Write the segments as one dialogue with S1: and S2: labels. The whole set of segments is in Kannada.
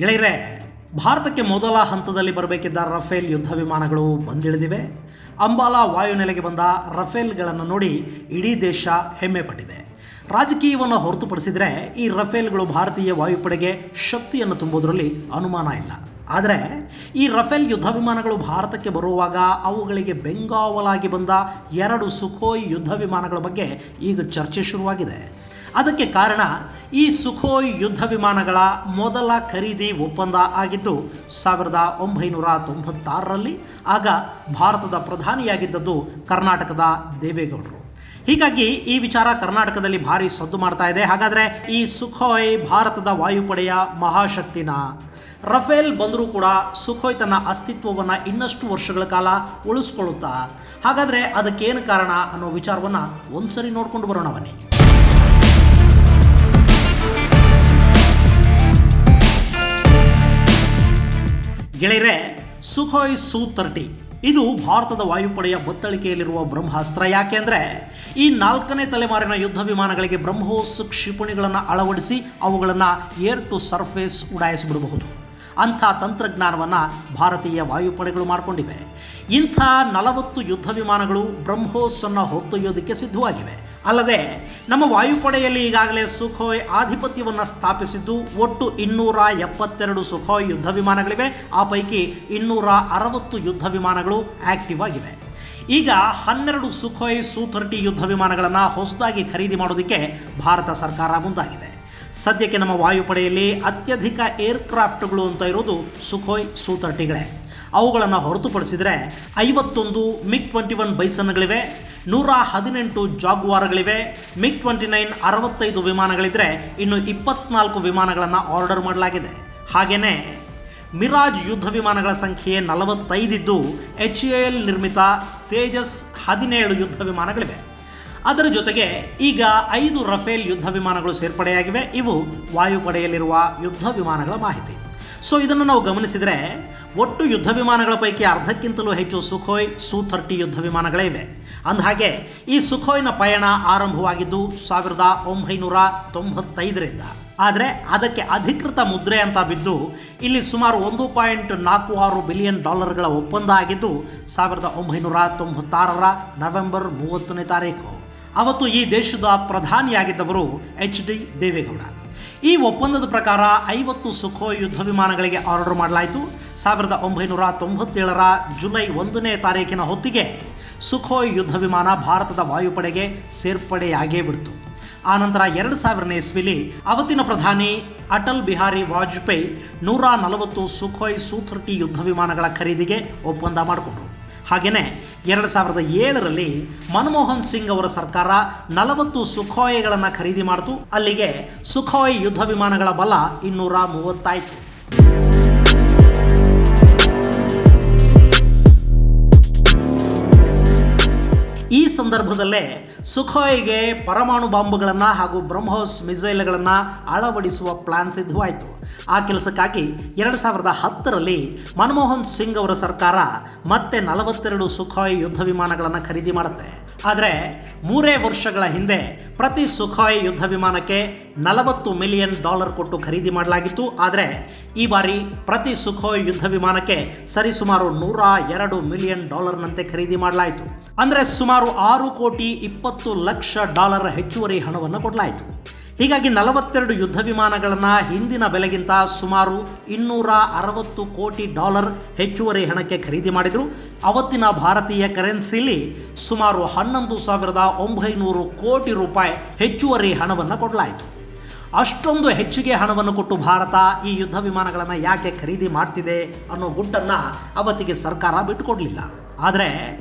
S1: ಗೆಳೆಯರೆ, ಭಾರತಕ್ಕೆ ಮೊದಲ ಹಂತದಲ್ಲಿ ಬರಬೇಕಿದ್ದ ರಫೇಲ್ ಯುದ್ಧ ವಿಮಾನಗಳು ಬಂದಿಳಿದಿವೆ. ಅಂಬಾಲಾ ವಾಯುನೆಲೆಗೆ ಬಂದ ರಫೇಲ್ಗಳನ್ನು ನೋಡಿ ಇಡೀ ದೇಶ ಹೆಮ್ಮೆ ಪಟ್ಟಿದೆ. ರಾಜಕೀಯವನ್ನು ಹೊರತುಪಡಿಸಿದರೆ ಈ ರಫೇಲ್ಗಳು ಭಾರತೀಯ ವಾಯುಪಡೆಗೆ ಶಕ್ತಿಯನ್ನು ತುಂಬುವುದರಲ್ಲಿ ಅನುಮಾನ ಇಲ್ಲ. ಆದರೆ ಈ ರಫೇಲ್ ಯುದ್ಧ ವಿಮಾನಗಳು ಭಾರತಕ್ಕೆ ಬರುವಾಗ ಅವುಗಳಿಗೆ ಬೆಂಗಾವಲಾಗಿ ಬಂದ 2 ಸುಖೋಯ್ ಯುದ್ಧ ವಿಮಾನಗಳ ಬಗ್ಗೆ ಈಗ ಚರ್ಚೆ ಶುರುವಾಗಿದೆ. ಅದಕ್ಕೆ ಕಾರಣ ಈ ಸುಖೋಯ್ ಯುದ್ಧ ವಿಮಾನಗಳ ಮೊದಲ ಖರೀದಿ ಒಪ್ಪಂದ ಆಗಿದ್ದು 1996ರಲ್ಲಿ. ಆಗ ಭಾರತದ ಪ್ರಧಾನಿಯಾಗಿದ್ದದ್ದು ಕರ್ನಾಟಕದ ದೇವೇಗೌಡರು. ಹೀಗಾಗಿ ಈ ವಿಚಾರ ಕರ್ನಾಟಕದಲ್ಲಿ ಭಾರಿ ಸದ್ದು ಮಾಡ್ತಾ ಇದೆ. ಹಾಗಾದರೆ ಈ ಸುಖೋಯ್ ಭಾರತದ ವಾಯುಪಡೆಯ ಮಹಾಶಕ್ತಿನ? ರಫೇಲ್ ಬಂದರೂ ಕೂಡ ಸುಖೋಯ್ ತನ್ನ ಅಸ್ತಿತ್ವವನ್ನು ಇನ್ನಷ್ಟು ವರ್ಷಗಳ ಕಾಲ ಉಳಿಸ್ಕೊಳ್ಳುತ್ತಾ? ಹಾಗಾದರೆ ಅದಕ್ಕೇನು ಕಾರಣ ಅನ್ನೋ ವಿಚಾರವನ್ನು ಒಂದ್ಸರಿ ನೋಡ್ಕೊಂಡು ಬರೋಣ ಬನ್ನಿ. ಗೆಳೆಯರೆ, ಸುಖೋಯ್ Su-30 ಇದು ಭಾರತದ ವಾಯುಪಡೆಯ ಬತ್ತಳಿಕೆಯಲ್ಲಿರುವ ಬ್ರಹ್ಮಾಸ್ತ್ರ. ಯಾಕೆಂದರೆ ಈ 4ನೇ ತಲೆಮಾರಿನ ಯುದ್ಧ ವಿಮಾನಗಳಿಗೆ ಬ್ರಹ್ಮೋಸ್ ಕ್ಷಿಪಣಿಗಳನ್ನು ಅಳವಡಿಸಿ ಅವುಗಳನ್ನು ಏರ್ ಟು ಸರ್ಫೇಸ್ ಉಡಾಯಿಸಿಬಿಡಬಹುದು. ಅಂಥ ತಂತ್ರಜ್ಞಾನವನ್ನು ಭಾರತೀಯ ವಾಯುಪಡೆಗಳು ಮಾಡಿಕೊಂಡಿವೆ. ಇಂಥ 40 ಯುದ್ಧ ವಿಮಾನಗಳು ಬ್ರಹ್ಮೋಸನ್ನು ಹೊತ್ತೊಯ್ಯೋದಕ್ಕೆ ಸಿದ್ಧವಾಗಿವೆ. ಅಲ್ಲದೆ ನಮ್ಮ ವಾಯುಪಡೆಯಲ್ಲಿ ಈಗಾಗಲೇ ಸುಖೋಯ್ ಆಧಿಪತ್ಯವನ್ನು ಸ್ಥಾಪಿಸಿದ್ದು ಒಟ್ಟು 272 ಸುಖೋಯ್ ಯುದ್ಧ ವಿಮಾನಗಳಿವೆ. ಆ ಪೈಕಿ 260 ಯುದ್ಧ ವಿಮಾನಗಳು ಆಕ್ಟಿವ್ ಆಗಿವೆ. ಈಗ 12 ಸುಖೋಯ್ Su-30 ಯುದ್ಧ ವಿಮಾನಗಳನ್ನು ಹೊಸದಾಗಿ ಖರೀದಿ ಮಾಡೋದಕ್ಕೆ ಭಾರತ ಸರ್ಕಾರ ಮುಂದಾಗಿದೆ. ಸದ್ಯಕ್ಕೆ ನಮ್ಮ ವಾಯುಪಡೆಯಲ್ಲಿ ಅತ್ಯಧಿಕ ಏರ್ಕ್ರಾಫ್ಟ್ಗಳು ಅಂತ ಇರೋದು ಸುಖೋಯ್ Su-30ಗಳೇ. ಅವುಗಳನ್ನು ಹೊರತುಪಡಿಸಿದರೆ 51 MiG-21 ಬೈಸನ್ಗಳಿವೆ, 118 ಜಾಗ್ವಾರ್ಗಳಿವೆ, MiG-29 65 ವಿಮಾನಗಳಿದ್ದರೆ ಇನ್ನು 24 ವಿಮಾನಗಳನ್ನು ಆರ್ಡರ್ ಮಾಡಲಾಗಿದೆ. ಹಾಗೆಯೇ ಮಿರಾಜ್ ಯುದ್ಧ ವಿಮಾನಗಳ ಸಂಖ್ಯೆ 45 ಇದ್ದು HAL ನಿರ್ಮಿತ ತೇಜಸ್ 17 ಯುದ್ಧ ವಿಮಾನಗಳಿವೆ. ಅದರ ಜೊತೆಗೆ ಈಗ 5 ರಫೇಲ್ ಯುದ್ಧ ವಿಮಾನಗಳು ಸೇರ್ಪಡೆಯಾಗಿವೆ. ಇವು ವಾಯುಪಡೆಯಲ್ಲಿರುವ ಯುದ್ಧ ವಿಮಾನಗಳ ಮಾಹಿತಿ. ಸೊ ಇದನ್ನು ನಾವು ಗಮನಿಸಿದರೆ ಒಟ್ಟು ಯುದ್ಧ ವಿಮಾನಗಳ ಪೈಕಿ ಅರ್ಧಕ್ಕಿಂತಲೂ ಹೆಚ್ಚು ಸುಖೋಯ್ Su-30 ಯುದ್ಧ ವಿಮಾನಗಳೇ ಇವೆ. ಅಂದಹಾಗೆ ಈ ಸುಖೋಯ್ನ ಪಯಣ ಆರಂಭವಾಗಿದ್ದು 1995ರಿಂದ. ಆದರೆ ಅದಕ್ಕೆ ಅಧಿಕೃತ ಮುದ್ರೆ ಅಂತ ಬಿದ್ದು ಇಲ್ಲಿ ಸುಮಾರು $1.46 ಬಿಲಿಯನ್ ಒಪ್ಪಂದ ಆಗಿದ್ದು 1996ರ ನವೆಂಬರ್ 30ನೇ ತಾರೀಕು. ಅವತ್ತು ಈ ದೇಶದ ಪ್ರಧಾನಿಯಾಗಿದ್ದವರು HD ದೇವೇಗೌಡ. ಈ ಒಪ್ಪಂದದ ಪ್ರಕಾರ 50 ಸುಖೋಯ್ ಯುದ್ಧ ವಿಮಾನಗಳಿಗೆ ಆರ್ಡರ್ ಮಾಡಲಾಯಿತು. 1997ರ ಜುಲೈ 1ನೇ ತಾರೀಕಿನ ಹೊತ್ತಿಗೆ ಸುಖೋಯ್ ಯುದ್ಧ ವಿಮಾನ ಭಾರತದ ವಾಯುಪಡೆಗೆ ಸೇರ್ಪಡೆಯಾಗೇ ಬಿಡ್ತು. ಆನಂತರ 2000ನೇ ಇಸ್ವಿಲಿ ಅವತ್ತಿನ ಪ್ರಧಾನಿ ಅಟಲ್ ಬಿಹಾರಿ ವಾಜಪೇಯಿ 140 ಸುಖೋಯ್ Su-30 ಯುದ್ಧ ವಿಮಾನಗಳ ಖರೀದಿಗೆ ಒಪ್ಪಂದ ಮಾಡಿಕೊಂಡ್ರು. ಹಾಗೆಯೇ 2007ರಲ್ಲಿ ಮನಮೋಹನ್ ಸಿಂಗ್ ಅವರ ಸರ್ಕಾರ 40 ಸುಖೋಯ್ಗಳನ್ನು ಖರೀದಿ ಮಾಡಿತು. ಅಲ್ಲಿಗೆ ಸುಖೋಯ್ ಯುದ್ಧ ವಿಮಾನಗಳ ಬಲ 230 ಆಯಿತು. ಈ ಸಂದರ್ಭದಲ್ಲೇ ಸುಖೋಯ್ಗೆ ಪರಮಾಣು ಬಾಂಬ್ಗಳನ್ನು ಹಾಗೂ ಬ್ರಹ್ಮೋಸ್ ಮಿಸೈಲ್ಗಳನ್ನು ಅಳವಡಿಸುವ ಪ್ಲಾನ್ ಸಿದ್ಧವಾಯಿತು. ಆ ಕೆಲಸಕ್ಕಾಗಿ 2010ರಲ್ಲಿ ಮನಮೋಹನ್ ಸಿಂಗ್ ಅವರ ಸರ್ಕಾರ ಮತ್ತೆ 42 ಸುಖೋಯ್ ಯುದ್ಧ ವಿಮಾನಗಳನ್ನು ಖರೀದಿ ಮಾಡುತ್ತೆ. ಆದರೆ 3 ವರ್ಷಗಳ ಹಿಂದೆ ಪ್ರತಿ ಸುಖೋಯ್ ಯುದ್ಧ ವಿಮಾನಕ್ಕೆ $40 ಮಿಲಿಯನ್ ಕೊಟ್ಟು ಖರೀದಿ ಮಾಡಲಾಗಿತ್ತು. ಆದರೆ ಈ ಬಾರಿ ಪ್ರತಿ ಸುಖೋಯ್ ಯುದ್ಧ ವಿಮಾನಕ್ಕೆ ಸರಿಸುಮಾರು $102 ಮಿಲಿಯನ್ ನಂತೆ ಖರೀದಿ ಮಾಡಲಾಯಿತು. ಅಂದರೆ ಸುಮಾರು $6,20,00,000 ಹೆಚ್ಚುವರಿ ಹಣವನ್ನು ಕೊಡಲಾಯಿತು. ಹೀಗಾಗಿ 42 ಯುದ್ಧ ವಿಮಾನಗಳನ್ನು ಹಿಂದಿನ ಬೆಲೆಗಿಂತ ಸುಮಾರು $260 ಕೋಟಿ ಹೆಚ್ಚುವರಿ ಹಣಕ್ಕೆ ಖರೀದಿ ಮಾಡಿದರು. ಅವತ್ತಿನ ಭಾರತೀಯ ಕರೆನ್ಸಿಲಿ ಸುಮಾರು 11,900 ಕೋಟಿ ರೂಪಾಯಿ ಹೆಚ್ಚುವರಿ ಹಣವನ್ನು ಕೊಡಲಾಯಿತು. ಅಷ್ಟೊಂದು ಹೆಚ್ಚಿಗೆ ಹಣವನ್ನು ಕೊಟ್ಟು ಭಾರತ ಈ ಯುದ್ಧ ವಿಮಾನಗಳನ್ನು ಯಾಕೆ ಖರೀದಿ ಮಾಡ್ತಿದೆ ಅನ್ನೋ ಗುಟ್ಟನ್ನು ಅವತ್ತಿಗೆ ಸರ್ಕಾರ ಬಿಟ್ಟುಕೊಡಲಿಲ್ಲ. ಆದರೆ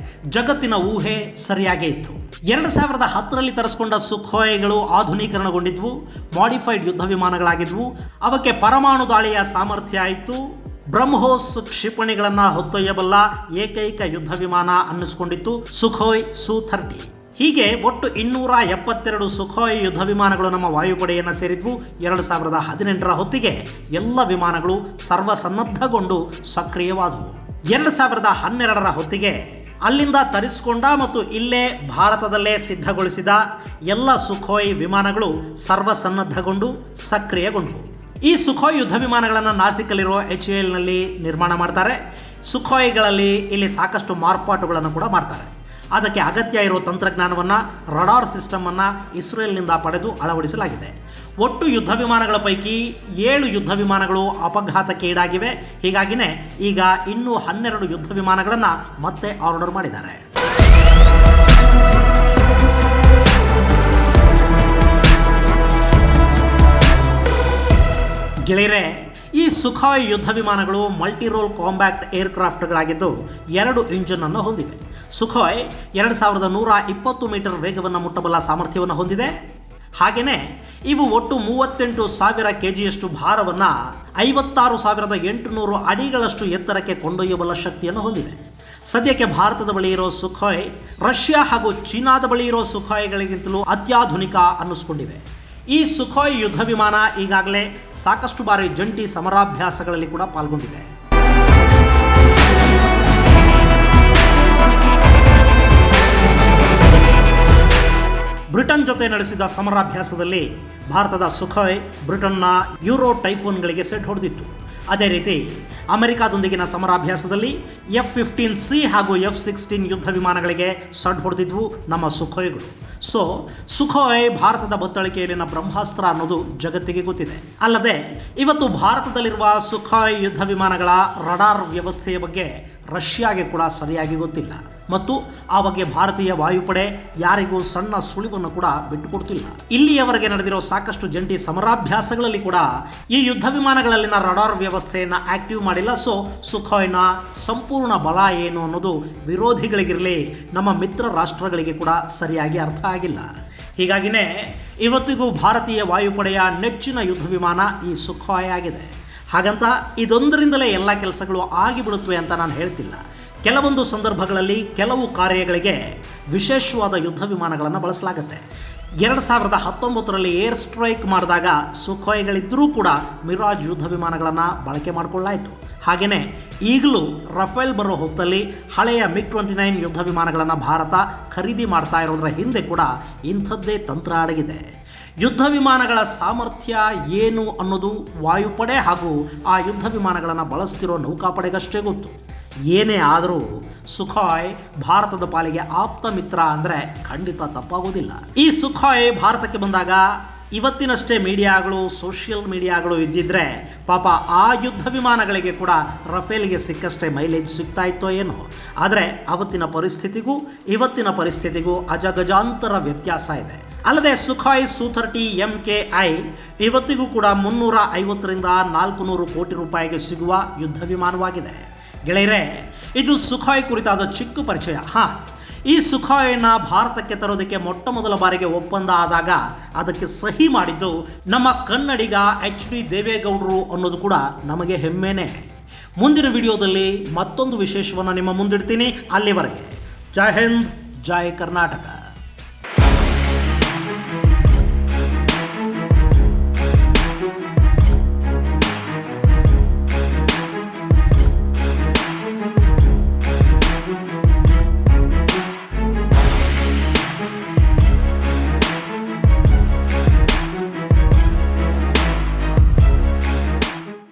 S1: ಜಗತ್ತಿನ ಊಹೆ ಸರಿಯಾಗೇ ಇತ್ತು. 2010ರಲ್ಲಿ ತರಿಸ್ಕೊಂಡ ಸುಖೋಯ್ಗಳು ಆಧುನೀಕರಣಗೊಂಡಿದ್ವು, ಮಾಡಿಫೈಡ್ ಯುದ್ಧ ವಿಮಾನಗಳಾಗಿದ್ವು. ಅವಕ್ಕೆ ಪರಮಾಣು ದಾಳಿಯ ಸಾಮರ್ಥ್ಯ ಆಯಿತು. ಬ್ರಹ್ಮೋಸ್ ಕ್ಷಿಪಣಿಗಳನ್ನು ಹೊತ್ತೊಯ್ಯಬಲ್ಲ ಏಕೈಕ ಯುದ್ಧ ವಿಮಾನ ಅನ್ನಿಸ್ಕೊಂಡಿತ್ತು ಸುಖೋಯ್ Su-30. ಹೀಗೆ ಒಟ್ಟು 272 ಸುಖೋಯ್ ಯುದ್ಧ ವಿಮಾನಗಳು ನಮ್ಮ ವಾಯುಪಡೆಯನ್ನು ಸೇರಿದ್ವು. 2018ರ ಹೊತ್ತಿಗೆ ಎಲ್ಲ ವಿಮಾನಗಳು ಸರ್ವಸನ್ನದ್ಧಗೊಂಡು ಸಕ್ರಿಯವಾದವು. 2012ರ ಹೊತ್ತಿಗೆ ಅಲ್ಲಿಂದ ತರಿಸಿಕೊಂಡ ಮತ್ತು ಇಲ್ಲೇ ಭಾರತದಲ್ಲೇ ಸಿದ್ಧಗೊಳಿಸಿದ ಎಲ್ಲ ಸುಖೋಯ್ ವಿಮಾನಗಳು ಸರ್ವಸನ್ನದ್ಧಗೊಂಡು ಸಕ್ರಿಯಗೊಂಡವು. ಈ ಸುಖೋಯ್ ಯುದ್ಧ ವಿಮಾನಗಳನ್ನು ನಾಸಿಕಲ್ಲಿರುವ HALನಲ್ಲಿ ನಿರ್ಮಾಣ ಮಾಡ್ತಾರೆ. ಸುಖೋಯ್ಗಳಲ್ಲಿ ಇಲ್ಲಿ ಸಾಕಷ್ಟು ಮಾರ್ಪಾಟುಗಳನ್ನು ಕೂಡ ಮಾಡ್ತಾರೆ. ಅದಕ್ಕೆ ಅಗತ್ಯ ಇರೋ ತಂತ್ರಜ್ಞಾನವನ್ನು, ರಡಾರ್ ಸಿಸ್ಟಮನ್ನು ಇಸ್ರೇಲ್ನಿಂದ ಪಡೆದು ಅಳವಡಿಸಲಾಗಿದೆ. ಒಟ್ಟು ಯುದ್ಧ ವಿಮಾನಗಳ ಪೈಕಿ 7 ಯುದ್ಧ ವಿಮಾನಗಳು ಅಪಘಾತಕ್ಕೆ ಈಡಾಗಿವೆ. ಹೀಗಾಗಿನೇ ಈಗ ಇನ್ನೂ 12 ಯುದ್ಧ ವಿಮಾನಗಳನ್ನು ಮತ್ತೆ ಆರ್ಡರ್ ಮಾಡಿದ್ದಾರೆ. ಗೆಳೆಯರೆ, ಈ ಸುಖಾಯ್ ಯುದ್ಧ ವಿಮಾನಗಳು ಮಲ್ಟಿರೋಲ್ ಕಾಂಬ್ಯಾಕ್ಟ್ ಏರ್ಕ್ರಾಫ್ಟ್ಗಳಾಗಿದ್ದು 2 ಇಂಜಿನ್ ಅನ್ನು ಹೊಂದಿವೆ. ಸುಖಾಯ್ 2120 ಮೀಟರ್ ವೇಗವನ್ನು ಮುಟ್ಟಬಲ್ಲ ಸಾಮರ್ಥ್ಯವನ್ನು ಹೊಂದಿದೆ. ಹಾಗೆಯೇ ಇವು ಒಟ್ಟು 38,000 kgಯಷ್ಟು ಭಾರವನ್ನು 56,800 ಅಡಿಗಳಷ್ಟು ಎತ್ತರಕ್ಕೆ ಕೊಂಡೊಯ್ಯಬಲ್ಲ ಶಕ್ತಿಯನ್ನು ಹೊಂದಿವೆ. ಸದ್ಯಕ್ಕೆ ಭಾರತದ ಬಳಿ ಇರೋ ಸುಖಾಯ್ ರಷ್ಯಾ ಹಾಗೂ ಚೀನಾದ ಬಳಿ ಇರೋ ಸುಖಾಯ್ಗಳಿಗಿಂತಲೂ ಅತ್ಯಾಧುನಿಕ ಅನ್ನಿಸ್ಕೊಂಡಿವೆ. ಈ ಸುಖಾಯ್ ಯುದ್ಧ ವಿಮಾನ ಈಗಾಗಲೇ ಸಾಕಷ್ಟು ಬಾರಿ ಜಂಟಿ ಸಮರಾಭ್ಯಾಸಗಳಲ್ಲಿ ಕೂಡ ಪಾಲ್ಗೊಂಡಿದೆ. ಬ್ರಿಟನ್ ಜೊತೆ ನಡೆಸಿದ ಸಮರಾಭ್ಯಾಸದಲ್ಲಿ ಭಾರತದ ಸುಖಾಯ್ ಬ್ರಿಟನ್ನ ಯೂರೋ ಟೈಫೋನ್ಗಳಿಗೆ ಸೆಟ್ ಹೊಡೆದಿತ್ತು. ಅದೇ ರೀತಿ ಅಮೆರಿಕಾದೊಂದಿಗಿನ ಸಮರಾಭ್ಯಾಸದಲ್ಲಿ F-15C ಹಾಗೂ F-16 ಯುದ್ಧ ವಿಮಾನಗಳಿಗೆ ಸಡ್ ಹೊಡೆದಿದ್ವು ನಮ್ಮ ಸುಖೋಯ್ಗಳು. ಸೊ ಸುಖೋಯ್ ಭಾರತದ ಬತ್ತಳಿಕೆಯಲ್ಲಿನ ಬ್ರಹ್ಮಾಸ್ತ್ರ ಅನ್ನೋದು ಜಗತ್ತಿಗೆ ಗೊತ್ತಿದೆ. ಅಲ್ಲದೆ ಇವತ್ತು ಭಾರತದಲ್ಲಿರುವ ಸುಖೋಯ್ ಯುದ್ಧ ವಿಮಾನಗಳ ರಡಾರ್ ವ್ಯವಸ್ಥೆಯ ಬಗ್ಗೆ ರಷ್ಯಾಗೆ ಕೂಡ ಸರಿಯಾಗಿ ಗೊತ್ತಿಲ್ಲ ಮತ್ತು ಆ ಬಗ್ಗೆ ಭಾರತೀಯ ವಾಯುಪಡೆ ಯಾರಿಗೂ ಸಣ್ಣ ಸುಳಿವನ್ನು ಕೂಡ ಬಿಟ್ಟುಕೊಡ್ತಿಲ್ಲ. ಇಲ್ಲಿಯವರೆಗೆ ನಡೆದಿರೋ ಸಾಕಷ್ಟು ಜಂಟಿ ಸಮರಾಭ್ಯಾಸಗಳಲ್ಲಿ ಕೂಡ ಈ ಯುದ್ಧ ವಿಮಾನಗಳಲ್ಲಿನ ರಡಾರ್ ವ್ಯವಸ್ಥೆಯನ್ನು ಆಕ್ಟಿವ್ ಮಾಡಿಲ್ಲ. ಸೊ ಸುಖೋಯ್ನ ಸಂಪೂರ್ಣ ಬಲ ಏನು ಅನ್ನೋದು ವಿರೋಧಿಗಳಿಗಿರಲಿ, ನಮ್ಮ ಮಿತ್ರ ರಾಷ್ಟ್ರಗಳಿಗೆ ಕೂಡ ಸರಿಯಾಗಿ ಅರ್ಥ ಆಗಿಲ್ಲ. ಹೀಗಾಗಿನೇ ಇವತ್ತಿಗೂ ಭಾರತೀಯ ವಾಯುಪಡೆಯ ನೆಚ್ಚಿನ ಯುದ್ಧ ವಿಮಾನ ಈ ಸುಖೋಯ್ ಆಗಿದೆ. ಹಾಗಂತ ಇದೊಂದರಿಂದಲೇ ಎಲ್ಲ ಕೆಲಸಗಳು ಆಗಿಬಿಡುತ್ತವೆ ಅಂತ ನಾನು ಹೇಳ್ತಿಲ್ಲ. ಕೆಲವೊಂದು ಸಂದರ್ಭಗಳಲ್ಲಿ ಕೆಲವು ಕಾರ್ಯಗಳಿಗೆ ವಿಶೇಷವಾದ ಯುದ್ಧ ವಿಮಾನಗಳನ್ನು ಬಳಸಲಾಗುತ್ತೆ. 2019ರಲ್ಲಿ ಏರ್ ಸ್ಟ್ರೈಕ್ ಮಾಡಿದಾಗ ಸುಖೋಯ್ಗಳಿದ್ದರೂ ಕೂಡ ಮಿರಾಜ್ ಯುದ್ಧ ವಿಮಾನಗಳನ್ನು ಬಳಕೆ ಮಾಡಿಕೊಳ್ಳಾಯಿತು. ಹಾಗೆಯೇ ಈಗಲೂ ರಫೇಲ್ ಬರೋ ಹೊತ್ತಲ್ಲಿ ಹಳೆಯ MiG-29 ಯುದ್ಧ ವಿಮಾನಗಳನ್ನು ಭಾರತ ಖರೀದಿ ಮಾಡ್ತಾ ಇರೋದರ ಹಿಂದೆ ಕೂಡ ಇಂಥದ್ದೇ ತಂತ್ರ ಅಡಗಿದೆ. ಯುದ್ಧ ವಿಮಾನಗಳ ಸಾಮರ್ಥ್ಯ ಏನು ಅನ್ನೋದು ವಾಯುಪಡೆ ಹಾಗೂ ಆ ಯುದ್ಧ ವಿಮಾನಗಳನ್ನು ಬಳಸ್ತಿರೋ ನೌಕಾಪಡೆಗಷ್ಟೇ ಗೊತ್ತು. ಏನೇ ಆದರೂ ಸುಖಾಯ್ ಭಾರತದ ಪಾಲಿಗೆ ಆಪ್ತ ಮಿತ್ರ ಅಂದರೆ ಖಂಡಿತ ತಪ್ಪಾಗೋದಿಲ್ಲ. ಈ ಸುಖಾಯ್ ಭಾರತಕ್ಕೆ ಬಂದಾಗ ಇವತ್ತಿನಷ್ಟೇ ಮೀಡಿಯಾಗಳು, ಸೋಷಿಯಲ್ ಮೀಡಿಯಾಗಳು ಇದ್ದಿದ್ರೆ ಪಾಪ ಆ ಯುದ್ಧ ವಿಮಾನಗಳಿಗೆ ಕೂಡ ರಫೇಲ್ಗೆ ಸಿಕ್ಕಷ್ಟೇ ಮೈಲೇಜ್ ಸಿಗ್ತಾ ಇತ್ತೋ ಏನೋ. ಆದರೆ ಅವತ್ತಿನ ಪರಿಸ್ಥಿತಿಗೂ ಇವತ್ತಿನ ಪರಿಸ್ಥಿತಿಗೂ ಅಜಗಜಾಂತರ ವ್ಯತ್ಯಾಸ ಇದೆ. ಅಲ್ಲದೆ ಸುಖಾಯ್ Su-30 MKI ಇವತ್ತಿಗೂ ಕೂಡ 350ರಿಂದ 400 ಕೋಟಿ ರೂಪಾಯಿಗೆ ಸಿಗುವ ಯುದ್ಧ ವಿಮಾನವಾಗಿದೆ. ಗೆಳೆಯರೆ, ಇದು ಸುಖಾಯ್ ಕುರಿತಾದ ಚಿಕ್ಕ ಪರಿಚಯ. ಈ ಸುಖಾಯ್ನ ಭಾರತಕ್ಕೆ ತರೋದಕ್ಕೆ ಮೊಟ್ಟ ಮೊದಲ ಬಾರಿಗೆ ಒಪ್ಪಂದ ಆದಾಗ ಅದಕ್ಕೆ ಸಹಿ ಮಾಡಿದ್ದು ನಮ್ಮ ಕನ್ನಡಿಗ HD ದೇವೇಗೌಡರು ಅನ್ನೋದು ಕೂಡ ನಮಗೆ ಹೆಮ್ಮೆನೇ. ಮುಂದಿನ ವಿಡಿಯೋದಲ್ಲಿ ಮತ್ತೊಂದು ವಿಶೇಷವನ್ನು ನಿಮ್ಮ ಮುಂದಿಡ್ತೀನಿ. ಅಲ್ಲಿವರೆಗೆ ಜೈ ಹಿಂದ್, ಜೈ ಕರ್ನಾಟಕ.